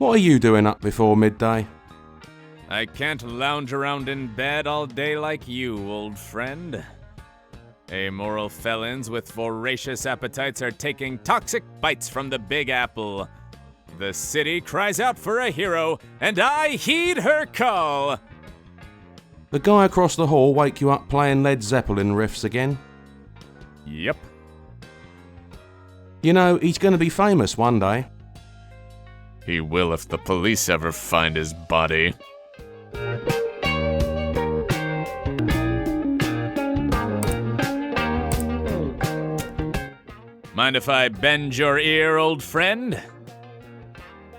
What are you doing up before midday? I can't lounge around in bed all day like you, old friend. Amoral felons with voracious appetites are taking toxic bites from the Big Apple. The city cries out for a hero, and I heed her call. The guy across the hall wake you up playing Led Zeppelin riffs again? Yep. You know, he's going to be famous one day. He will if the police ever find his body. Mind if I bend your ear, old friend?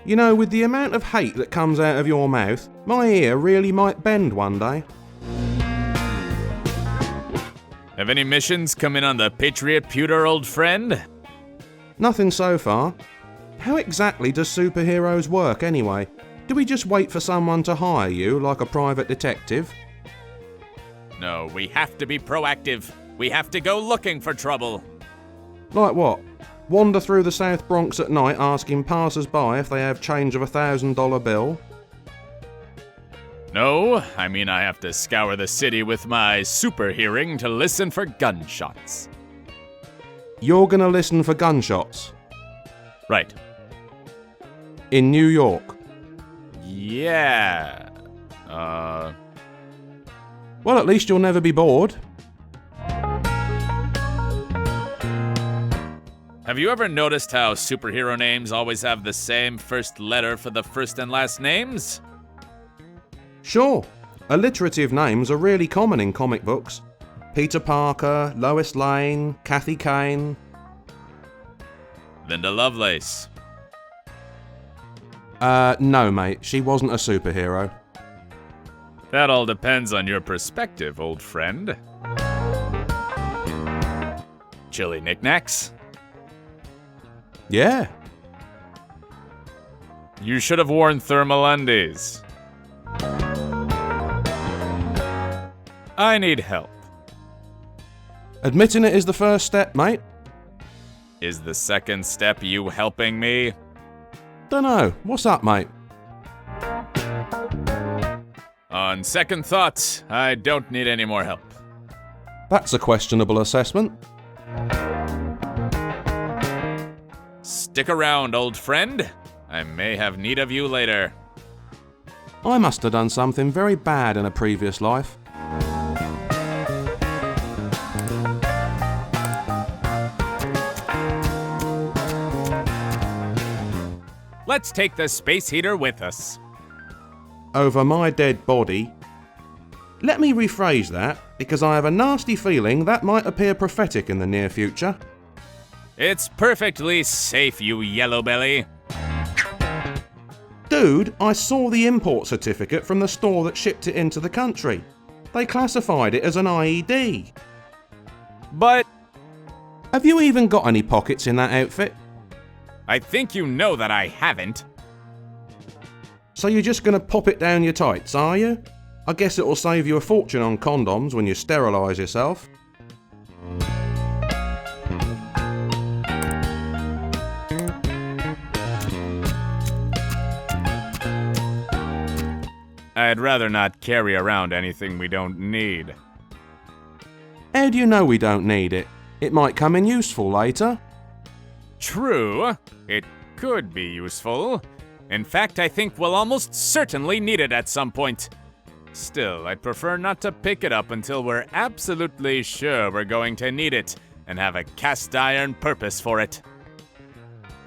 You know, with the amount of hate that comes out of your mouth, my ear really might bend one day. Have any missions come in on the Patriotputer, old friend? Nothing so far. How exactly does superheroes work anyway? Do we just wait for someone to hire you, like a private detective? No, we have to be proactive. We have to go looking for trouble. Like what? Wander through the South Bronx at night asking passers-by if they have change of a $1,000 bill? No, I mean I have to scour the city with my super hearing to listen for gunshots. You're gonna listen for gunshots? Right. In New York? Yeah. Well, at least you'll never be bored. Have you ever noticed how superhero names always have the same first letter for the first and last names? Sure. Alliterative names are really common in comic books. Peter Parker, Lois Lane, Kathy Kane. Linda Lovelace. No, mate. She wasn't a superhero. That all depends on your perspective, old friend. Chili knickknacks? Yeah. You should have worn thermal undies. I need help. Admitting it is the first step, mate. Is the second step you helping me? Dunno. What's up, mate? On second thought, I don't need any more help. That's a questionable assessment. Stick around, old friend. I may have need of you later. I must have done something very bad in a previous life. Let's take the space heater with us. Over my dead body. Let me rephrase that, because I have a nasty feeling that might appear prophetic in the near future. It's perfectly safe, you yellow belly. Dude, I saw the import certificate from the store that shipped it into the country. They classified it as an IED. But Have you even got any pockets in that outfit? I think you know that I haven't. So you're just gonna pop it down your tights, are you? I guess it'll save you a fortune on condoms when you sterilise yourself. I'd rather not carry around anything we don't need. How do you know we don't need it? It might come in useful later. True, it could be useful. In fact, I think we'll almost certainly need it at some point. Still, I'd prefer not to pick it up until we're absolutely sure we're going to need it and have a cast iron purpose for it.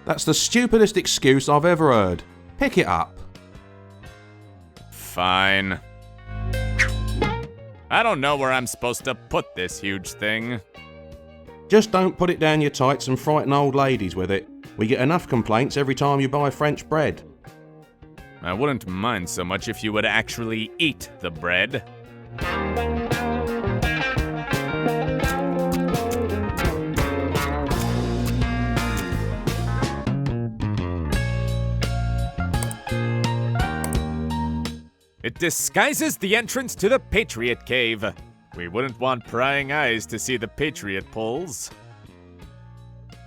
That's the stupidest excuse I've ever heard. Pick it up. Fine. I don't know where I'm supposed to put this huge thing. Just don't put it down your tights and frighten old ladies with it. We get enough complaints every time you buy French bread. I wouldn't mind so much if you would actually eat the bread. It disguises the entrance to the Patriot Cave. We wouldn't want prying eyes to see the Patriot Poles.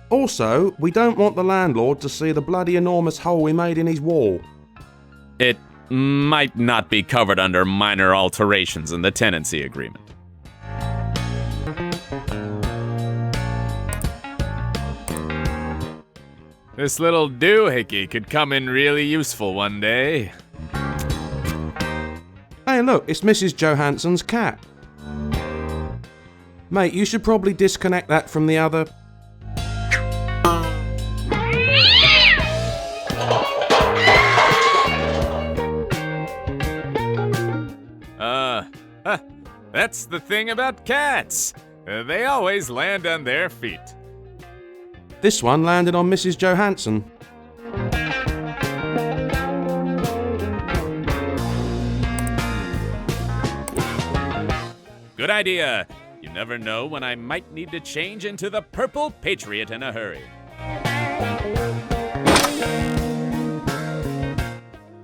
Also, we don't want the landlord to see the bloody enormous hole we made in his wall. It might not be covered under minor alterations in the tenancy agreement. This little doohickey could come in really useful one day. Hey look, it's Mrs. Johansson's cat. Mate, you should probably disconnect that from the other... That's the thing about cats. They always land on their feet. This one landed on Mrs. Johansson. Good idea. You never know when I might need to change into the Purple Patriot in a hurry.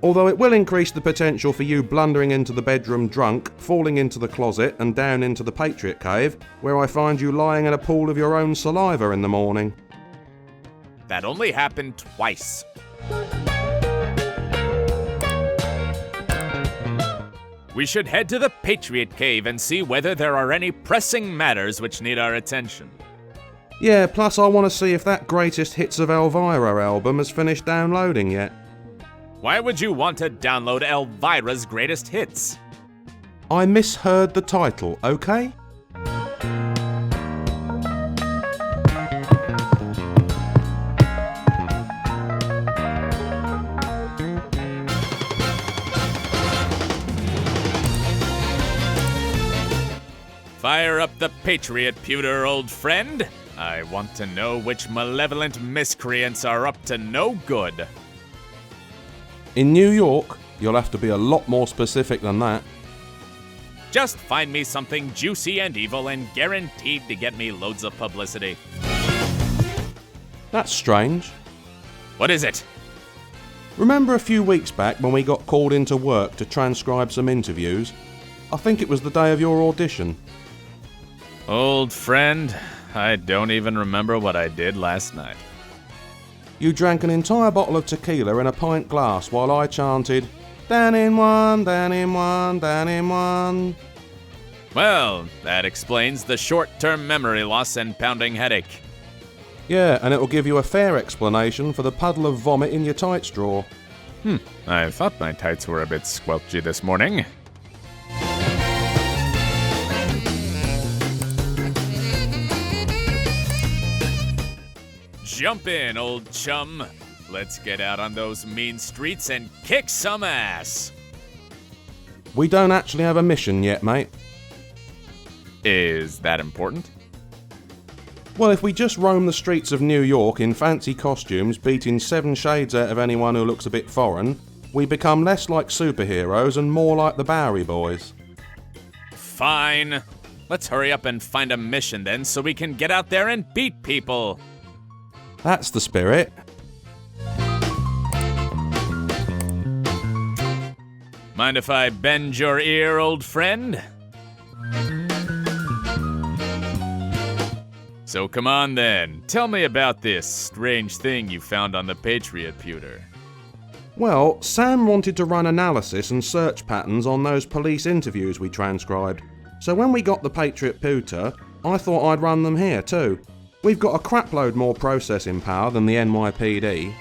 Although it will increase the potential for you blundering into the bedroom drunk, falling into the closet and down into the Patriot cave, where I find you lying in a pool of your own saliva in the morning. That only happened twice. We should head to the Patriot Cave and see whether there are any pressing matters which need our attention. Yeah, plus I want to see if that Greatest Hits of Elvira album has finished downloading yet. Why would you want to download Elvira's greatest hits? I misheard the title, okay? Fire up the Patriotputer, old friend. I want to know which malevolent miscreants are up to no good. In New York, you'll have to be a lot more specific than that. Just find me something juicy and evil and guaranteed to get me loads of publicity. That's strange. What is it? Remember a few weeks back when we got called into work to transcribe some interviews? I think it was the day of your audition. Old friend, I don't even remember what I did last night. You drank an entire bottle of tequila in a pint glass while I chanted, "Down in one, down in one, down in one." Well, that explains the short-term memory loss and pounding headache. Yeah, and it'll give you a fair explanation for the puddle of vomit in your tights drawer. I thought my tights were a bit squelchy this morning. Jump in, old chum. Let's get out on those mean streets and kick some ass. We don't actually have a mission yet, mate. Is that important? Well, if we just roam the streets of New York in fancy costumes, beating 7 shades out of anyone who looks a bit foreign, we become less like superheroes and more like the Bowery Boys. Fine. Let's hurry up and find a mission then so we can get out there and beat people. That's the spirit. Mind if I bend your ear, old friend? So come on then, tell me about this strange thing you found on the Patriotputer. Well, Sam wanted to run analysis and search patterns on those police interviews we transcribed. So when we got the Patriotputer, I thought I'd run them here too. We've got a crapload more processing power than the NYPD.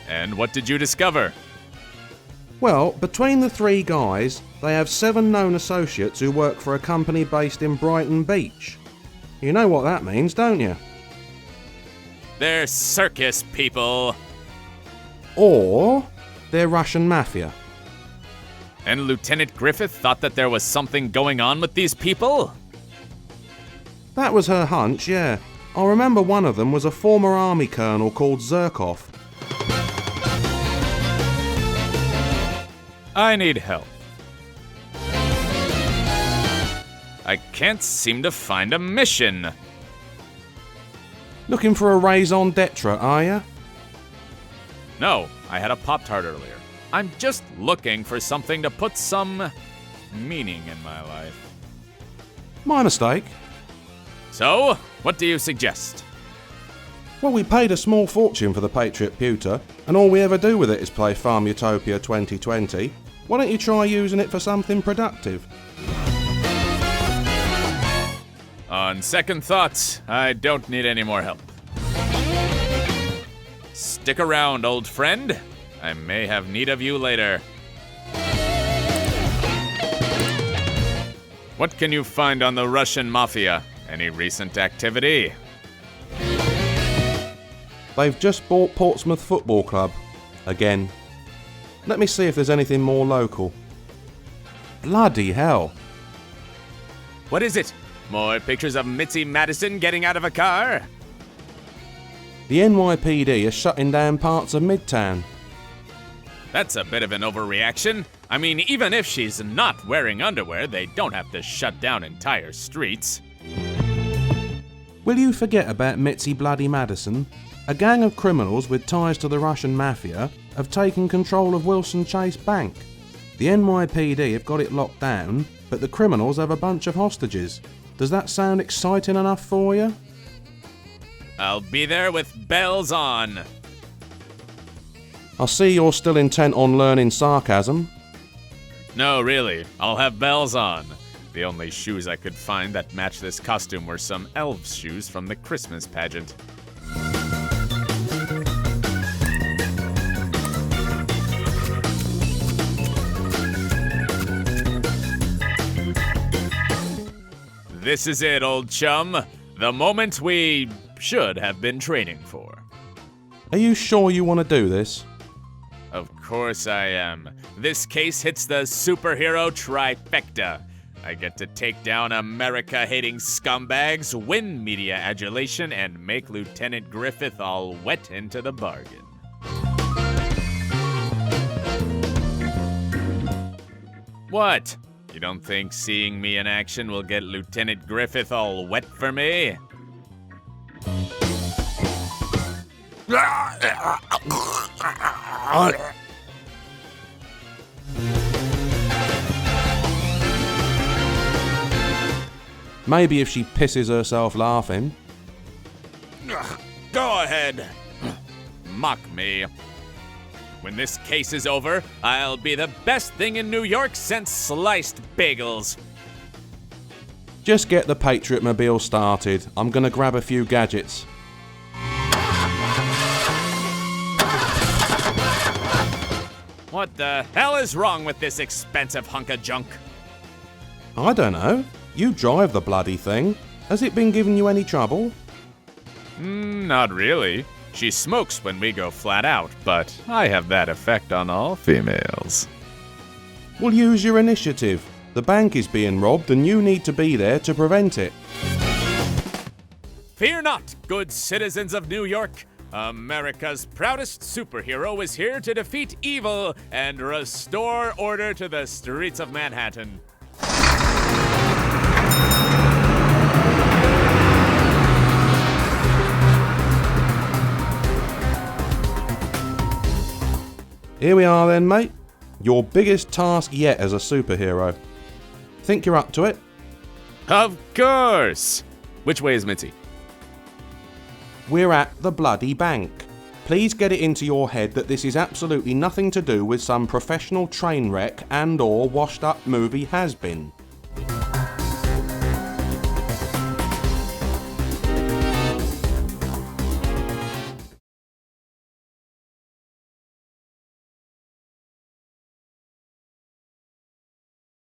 And what did you discover? Well, between the 3 guys, they have 7 known associates who work for a company based in Brighton Beach. You know what that means, don't you? They're circus people. Or they're Russian mafia. And Lieutenant Griffith thought that there was something going on with these people? That was her hunch, yeah. I remember one of them was a former army colonel called Zherkov. I need help. I can't seem to find a mission. Looking for a raison d'etre, are ya? No, I had a Pop-Tart earlier. I'm just looking for something to put some meaning in my life. My mistake. So, what do you suggest? Well, we paid a small fortune for the Patriotputer, and all we ever do with it is play Farm Utopia 2020. Why don't you try using it for something productive? On second thoughts, I don't need any more help. Stick around, old friend. I may have need of you later. What can you find on the Russian mafia? Any recent activity? They've just bought Portsmouth Football Club. Again. Let me see if there's anything more local. Bloody hell. What is it? More pictures of Mitzi Madison getting out of a car? The NYPD is shutting down parts of Midtown. That's a bit of an overreaction. I mean, even if she's not wearing underwear, they don't have to shut down entire streets. Will you forget about Mitzi Bloody Madison? A gang of criminals with ties to the Russian mafia have taken control of Wilson Chase Bank. The NYPD have got it locked down, but the criminals have a bunch of hostages. Does that sound exciting enough for you? I'll be there with bells on. I see you're still intent on learning sarcasm. No, really, I'll have bells on. The only shoes I could find that match this costume were some elves' shoes from the Christmas pageant. This is it, old chum. The moment we should have been training for. Are you sure you want to do this? Of course I am. This case hits the superhero trifecta. I get to take down America-hating scumbags, win media adulation, and make Lieutenant Griffith all wet into the bargain. What? You don't think seeing me in action will get Lieutenant Griffith all wet for me? Maybe if she pisses herself laughing. Go ahead. Mock me. When this case is over, I'll be the best thing in New York since sliced bagels. Just get the Patriotmobile started. I'm gonna grab a few gadgets. What the hell is wrong with this expensive hunk of junk? I don't know. You drive the bloody thing. Has it been giving you any trouble? Not really. She smokes when we go flat out, but I have that effect on all females. Well, use your initiative. The bank is being robbed and you need to be there to prevent it. Fear not, good citizens of New York. America's proudest superhero is here to defeat evil and restore order to the streets of Manhattan. Here we are then, mate. Your biggest task yet as a superhero. Think you're up to it? Of course! Which way is Mitzi? We're at the bloody bank. Please get it into your head that this is absolutely nothing to do with some professional train wreck and/or washed-up movie has-been.